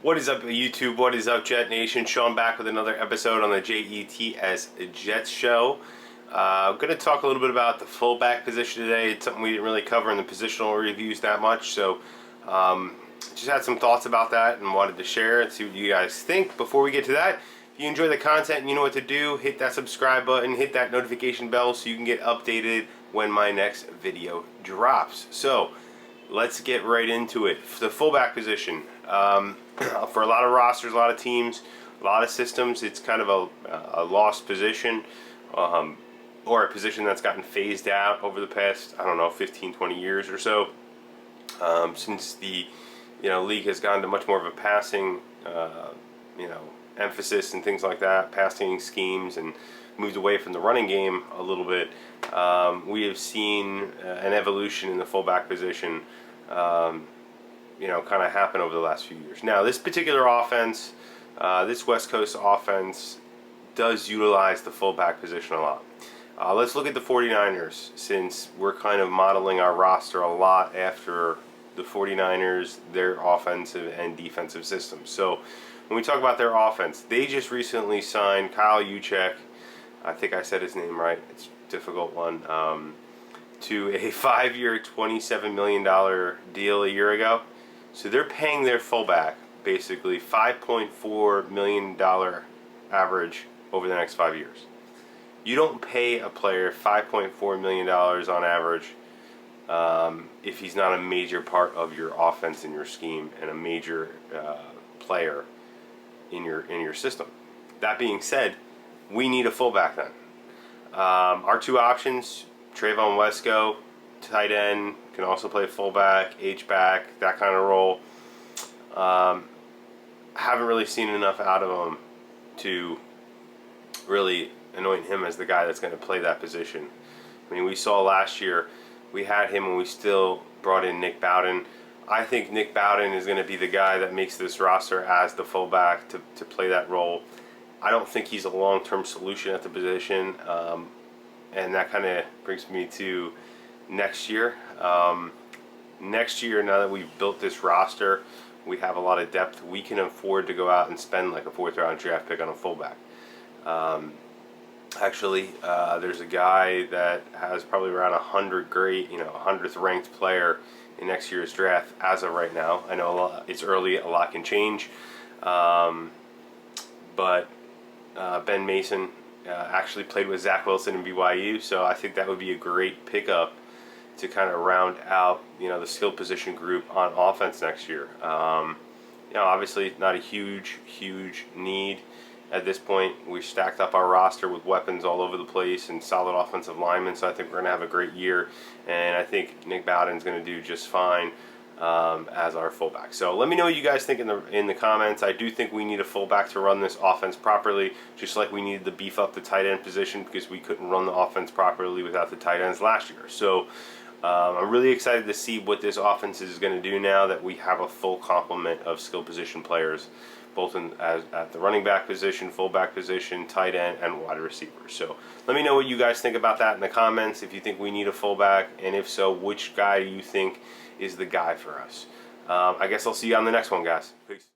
What is up, YouTube? What is up, Jet Nation? Sean back with another episode on the JETS Jets show. I'm going to talk a little bit about the fullback position today. It's something we didn't really cover in the positional reviews that much, so just had some thoughts about that and wanted to share and see what you guys think. Before we get to that, if you enjoy the content and you know what to do, hit that subscribe button, hit that notification bell so you can get updated when my next video drops. So let's get right into it. The fullback position. For a lot of rosters, a lot of teams, a lot of systems, it's kind of a lost position, or a position that's gotten phased out over the past, I don't know, 15, 20 years or so, since the league has gone to much more of a passing emphasis and things like that, passing schemes, and moved away from the running game a little bit. We have seen an evolution in the fullback position kind of happen over the last few years. Now, this particular offense, this West Coast offense, does utilize the fullback position a lot. Let's look at the 49ers, since we're kind of modeling our roster a lot after the 49ers, their offensive and defensive systems. So when we talk about their offense, they just recently signed Kyle Juszczyk, I think I said his name right, it's a difficult one, to a 5-year, $27 million deal a year ago. So they're paying their fullback basically $5.4 million average over the next 5 years. You don't pay a player $5.4 million on average if he's not a major part of your offense and your scheme and a major player in your system. That being said, we need a fullback then. Our two options, Trayvon Wesco, tight end, can also play fullback, H-back, that kind of role. Haven't really seen enough out of him to really anoint him as the guy that's going to play that position. I mean, we saw last year, we had him and we still brought in Nick Bowden. I think Nick Bowden is going to be the guy that makes this roster as the fullback to play that role. I don't think he's a long-term solution at the position, and that kind of brings me to next year. Next year, now that we've built this roster, we have a lot of depth. We can afford to go out and spend like a 4th-round draft pick on a fullback. Actually, there's a guy that has probably around 100 great, 100th ranked player in next year's draft as of right now. I know it's early, a lot can change, but Ben Mason actually played with Zach Wilson in BYU, so I think that would be a great pickup to kind of round out the skill position group on offense next year. Obviously not a huge need at this point. We've stacked up our roster with weapons all over the place and solid offensive linemen, so I think we're going to have a great year, and I think Nick Bowden's going to do just fine as our fullback. So let me know what you guys think in the comments. I do think we need a fullback to run this offense properly, just like we needed to beef up the tight end position because we couldn't run the offense properly without the tight ends last year. So I'm really excited to see what this offense is going to do now that we have a full complement of skill position players, both at the running back position, fullback position, tight end, and wide receiver. So let me know what you guys think about that in the comments, if you think we need a fullback, and if so, which guy do you think is the guy for us. I guess I'll see you on the next one, guys. Peace.